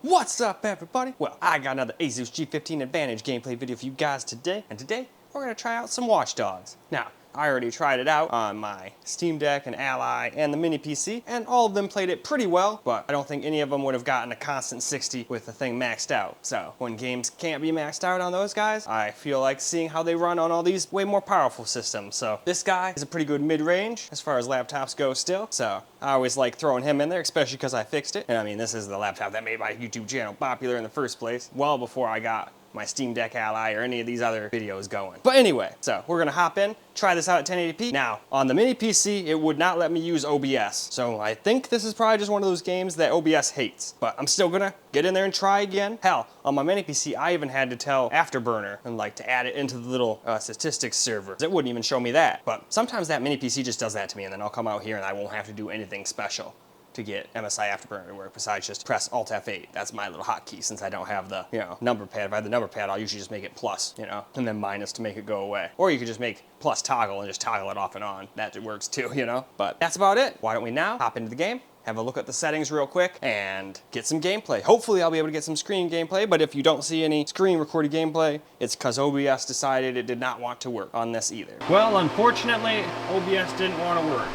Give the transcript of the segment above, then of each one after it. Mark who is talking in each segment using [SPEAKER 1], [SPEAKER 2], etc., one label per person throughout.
[SPEAKER 1] What's up, everybody? Well, I got another Asus G15 Advantage gameplay video for you guys today, and today we're gonna try out some Watch Dogs. Now, I already tried it out on my Steam Deck and Ally and the mini PC, and all of them played it pretty well, but I don't think any of them would have gotten a constant 60 with the thing maxed out. So when games can't be maxed out on those guys, I feel like seeing how they run on all these way more powerful systems. So this guy is a pretty good mid-range as far as laptops go still, so I always like throwing him in there, especially because I fixed it. And I mean, this is the laptop that made my YouTube channel popular in the first place, well before I got my Steam Deck Ally or any of these other videos going. But anyway, so we're gonna hop in, try this out at 1080p. Now, on the mini PC, it would not let me use OBS. So I think this is probably just one of those games that OBS hates, but I'm still gonna get in there and try again. Hell, on my mini PC, I even had to tell Afterburner and like to add it into the little statistics server. It wouldn't even show me that. But sometimes that mini PC just does that to me, and then I'll come out here and I won't have to do anything special to get MSI Afterburner to work besides just press Alt F8. That's my little hotkey since I don't have the, number pad. If I had the number pad, I'll usually just make it plus, and then minus to make it go away. Or you could just make plus toggle and just toggle it off and on. That works too, But that's about it. Why don't we now hop into the game, have a look at the settings real quick, and get some gameplay. Hopefully I'll be able to get some screen gameplay, but if you don't see any screen recorded gameplay, it's because OBS decided it did not want to work on this either. Well, unfortunately, OBS didn't want to work.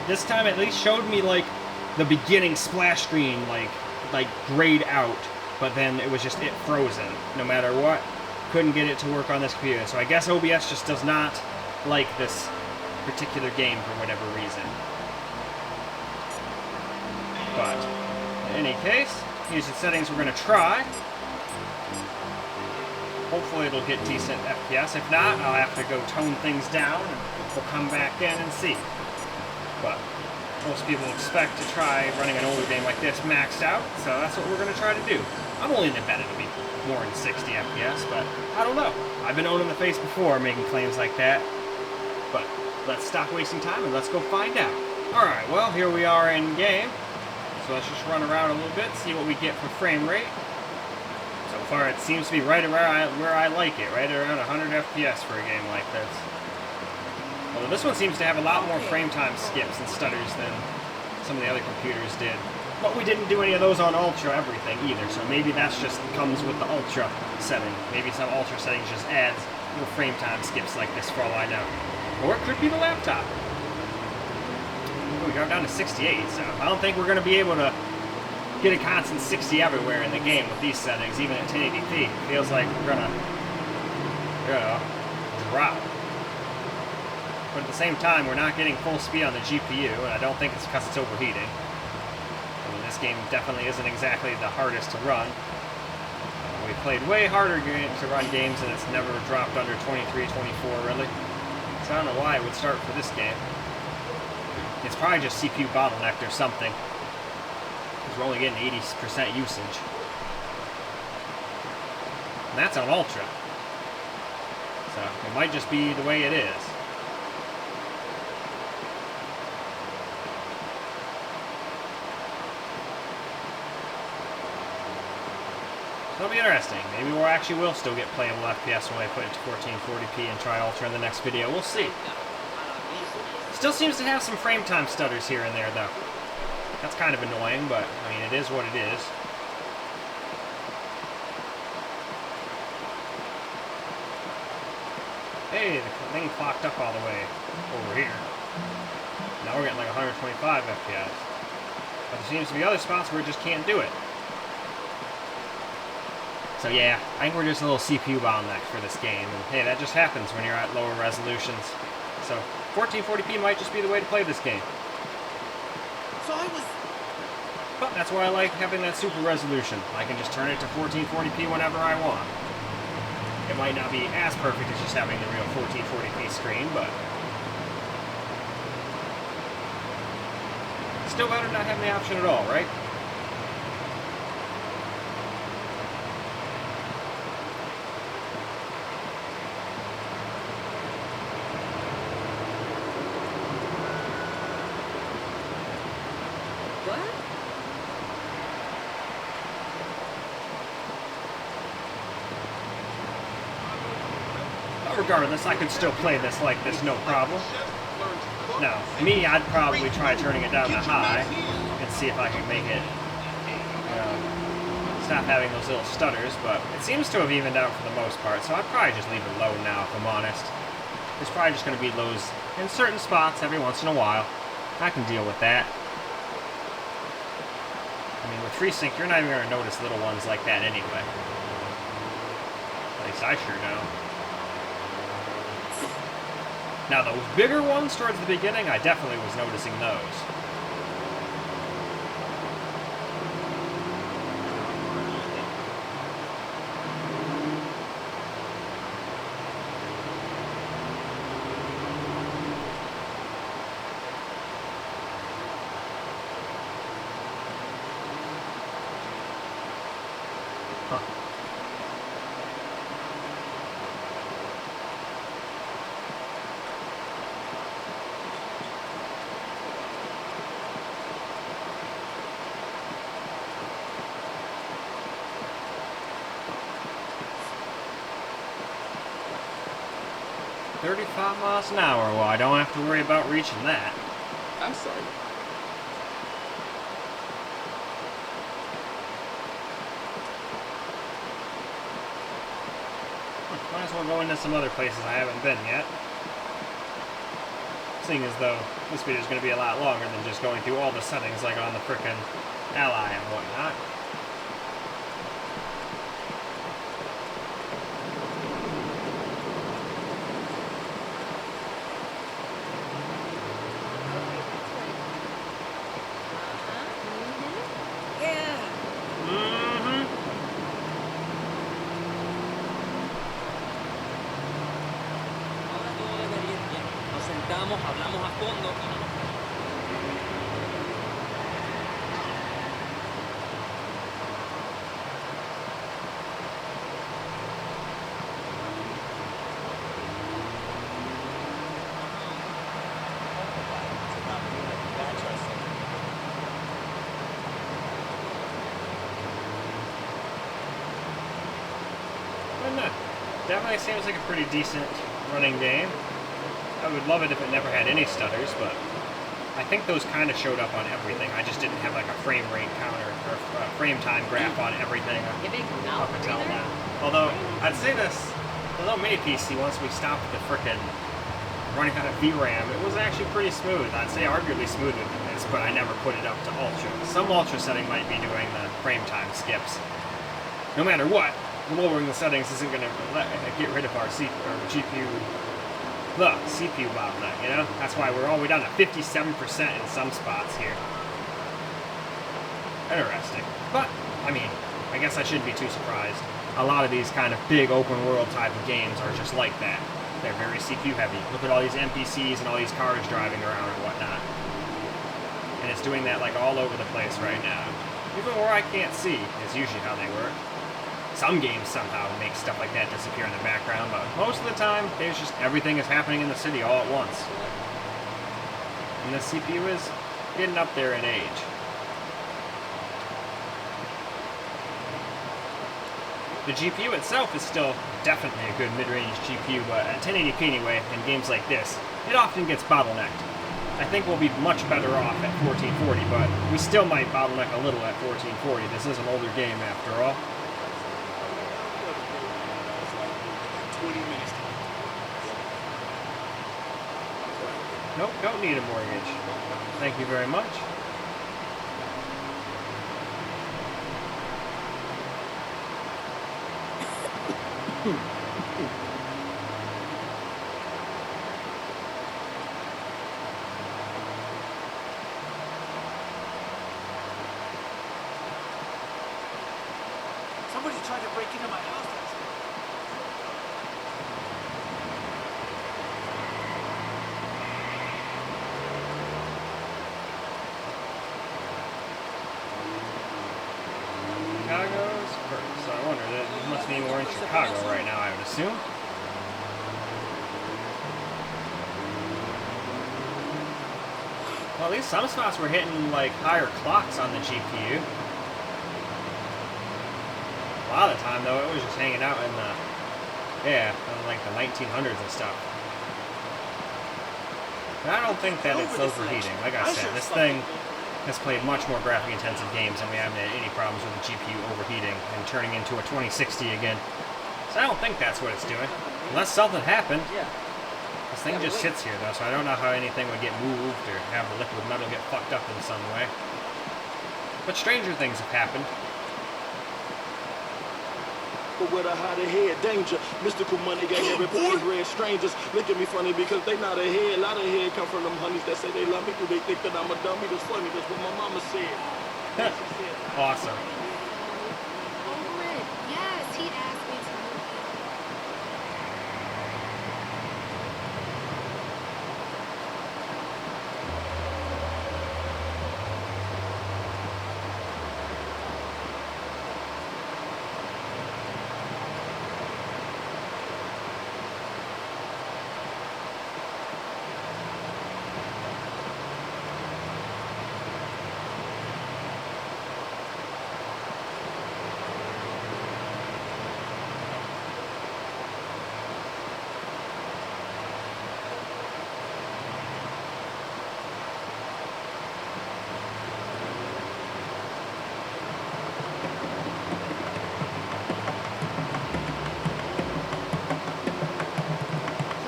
[SPEAKER 1] This time at least showed me like the beginning splash screen like grayed out, but then it was just frozen no matter what. Couldn't get it to work on this computer, so I guess OBS just does not like this particular game for whatever reason. But in any case, here's the settings we're going to try. Hopefully it'll get decent FPS. If not, I'll have to go tone things down and we'll come back in and see. But most people expect to try running an older game like this maxed out, so that's what we're going to try to do. I'm only in the bet it'll be more than 60 FPS, but I don't know. I've been owned in the face before making claims like that. But let's stop wasting time and let's go find out. Alright, well, here we are in game. So let's just run around a little bit, see what we get for frame rate. So far it seems to be right around where I like it, right around 100 FPS for a game like this. Although this one seems to have a lot more frame time skips and stutters than some of the other computers did. But we didn't do any of those on Ultra everything either, so maybe that's just comes with the Ultra setting. Maybe some Ultra settings just adds little frame time skips like this for all I know. Or it could be the laptop. We got down to 68, so I don't think we're going to be able to get a constant 60 everywhere in the game with these settings, even at 1080p. It feels like we're going to drop. But at the same time, we're not getting full speed on the GPU, and I don't think it's because it's overheating. I mean, this game definitely isn't exactly the hardest to run. We played way harder to run games, and it's never dropped under 23, 24, really. So I don't know why it would start for this game. It's probably just CPU bottlenecked or something, because we're only getting 80% usage. And that's on Ultra. So it might just be the way it is. It'll be interesting. Maybe we actually will still get playable FPS when I put it to 1440p and try Ultra in the next video. We'll see. Still seems to have some frame time stutters here and there, though. That's kind of annoying, but, I mean, it is what it is. Hey, the thing clocked up all the way over here. Now we're getting like 125 FPS. But there seems to be other spots where it just can't do it. So yeah, I think we're just a little CPU bottleneck for this game, and hey, that just happens when you're at lower resolutions. So 1440p might just be the way to play this game. But that's why I like having that super resolution. I can just turn it to 1440p whenever I want. It might not be as perfect as just having the real 1440p screen, but still better not having the option at all, right? Regardless, I could still play this like this, no problem. Now, me, I'd probably try turning it down to high and see if I can make it stop having those little stutters, but it seems to have evened out for the most part, so I'd probably just leave it low now, if I'm honest. There's probably just going to be lows in certain spots every once in a while. I can deal with that. I mean, with FreeSync, you're not even going to notice little ones like that anyway. At least I sure know. Now, those bigger ones towards the beginning, I definitely was noticing those. Huh. 35 miles an hour. Well, I don't have to worry about reaching that.
[SPEAKER 2] I'm sorry.
[SPEAKER 1] Might as well go into some other places I haven't been yet. Seeing as though this video is going to be a lot longer than just going through all the settings like on the frickin' Ally and whatnot.
[SPEAKER 2] Hablamos a fondo y no nos...
[SPEAKER 1] Definitely seems like a pretty decent running game. I would love it if it never had any stutters, but I think those kind of showed up on everything. I just didn't have like a frame rate counter or frame time graph on everything up until now. Although, I'd say this, the little mini PC, once we stopped the frickin' running out of VRAM, it was actually pretty smooth. I'd say arguably smoother than this, but I never put it up to Ultra. Some Ultra setting might be doing the frame time skips. No matter what, lowering the settings isn't going to get rid of our GPU. The CPU bottleneck, you know? That's why we're all the way down to 57% in some spots here. Interesting. But, I mean, I guess I shouldn't be too surprised. A lot of these kind of big open world type of games are just like that. They're very CPU heavy. Look at all these NPCs and all these cars driving around and whatnot. And it's doing that like all over the place right now. Even where I can't see is usually how they work. Some games somehow make stuff like that disappear in the background, but most of the time, there's just everything is happening in the city all at once. And the CPU is getting up there in age. The GPU itself is still definitely a good mid-range GPU, but at 1080p anyway, in games like this, it often gets bottlenecked. I think we'll be much better off at 1440, but we still might bottleneck a little at 1440. This is an older game after all.
[SPEAKER 2] 20 minutes.
[SPEAKER 1] Nope, don't need a mortgage. Thank you very much.
[SPEAKER 2] Somebody tried to break into my house.
[SPEAKER 1] Chicago's first. So I wonder, that must mean we're in Chicago right now, I would assume. Well, at least some spots were hitting like higher clocks on the GPU. A lot of the time, though, it was just hanging out in the, in like the 1900s and stuff. And I don't think that it's overheating. Like I said, this thing has played much more graphic intensive games, and we haven't had any problems with the GPU overheating and turning into a 2060 again. So I don't think that's what it's doing. Unless something happened. This thing just sits here though, so I don't know how anything would get moved or have the liquid metal get fucked up in some way. But stranger things have happened.
[SPEAKER 3] But with a hot ahead danger, mystical money got everybody red strangers. Look at me funny because they not ahead. A lot of head come from them honeys that say they love me. Do they think that I'm a dummy? That's funny. That's what my mama said.
[SPEAKER 1] Awesome.
[SPEAKER 4] Over it. Yes, he asked me to move it.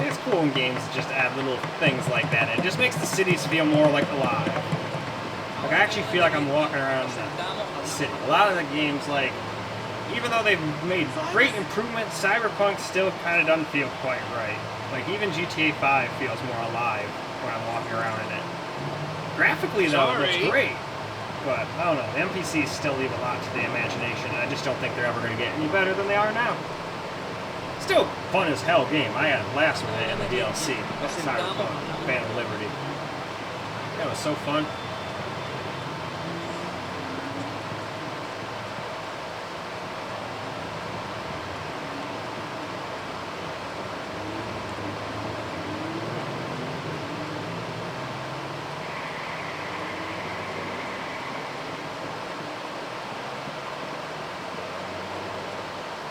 [SPEAKER 1] It's cool in games to just add little things like that. It just makes the cities feel more like alive. Like I actually feel like I'm walking around a city. A lot of the games, like, even though they've made great improvements, Cyberpunk still kind of doesn't feel quite right. Like even GTA 5 feels more alive when I'm walking around in it. Graphically though, it looks great. But I don't know, the NPCs still leave a lot to the imagination. I just don't think they're ever going to get any better than they are now. Still fun as hell game. I had a blast with it in the DLC. Cyberpunk, Phantom Liberty. That was so fun.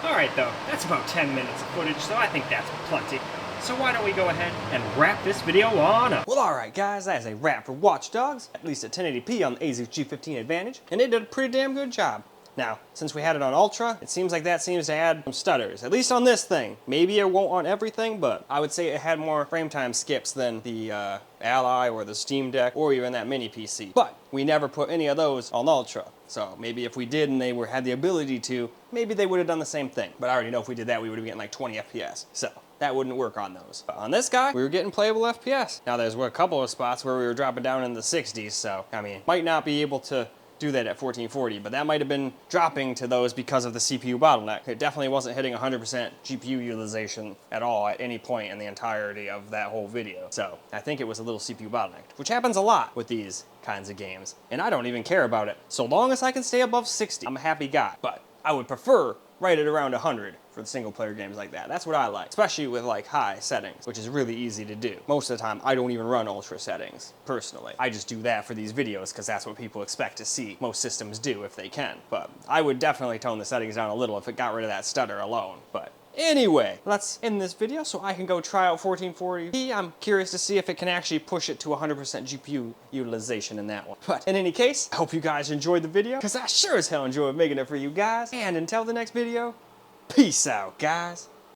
[SPEAKER 1] Alright though, that's about 10 minutes of footage, so I think that's plenty. So why don't we go ahead and wrap this video on up? Well alright guys, that is a wrap for Watch Dogs, at least at 1080p on the Asus G15 Advantage, and it did a pretty damn good job. Now, since we had it on Ultra, it seems like that seems to add some stutters, at least on this thing. Maybe it won't on everything, but I would say it had more frame time skips than the Ally or the Steam Deck or even that mini PC. But we never put any of those on Ultra. So maybe if we did and they had the ability to, maybe they would have done the same thing. But I already know if we did that, we would have been getting like 20 FPS. So that wouldn't work on those. But on this guy, we were getting playable FPS. Now there's a couple of spots where we were dropping down in the 60s. So, I mean, might not be able to do that at 1440, but that might have been dropping to those because of the CPU bottleneck. It definitely wasn't hitting 100% GPU utilization at all at any point in the entirety of that whole video. So I think it was a little CPU bottlenecked, which happens a lot with these kinds of games. And I don't even care about it. So long as I can stay above 60, I'm a happy guy. But I would prefer right at around 100 for the single player games like that. That's what I like, especially with like high settings, which is really easy to do. Most of the time, I don't even run ultra settings, personally. I just do that for these videos because that's what people expect to see. Most systems do if they can. But I would definitely tone the settings down a little if it got rid of that stutter alone. But anyway, let's end this video so I can go try out 1440p. I'm curious to see if it can actually push it to 100% GPU utilization in that one. But in any case, I hope you guys enjoyed the video, because I sure as hell enjoyed making it for you guys. And until the next video, peace out, guys.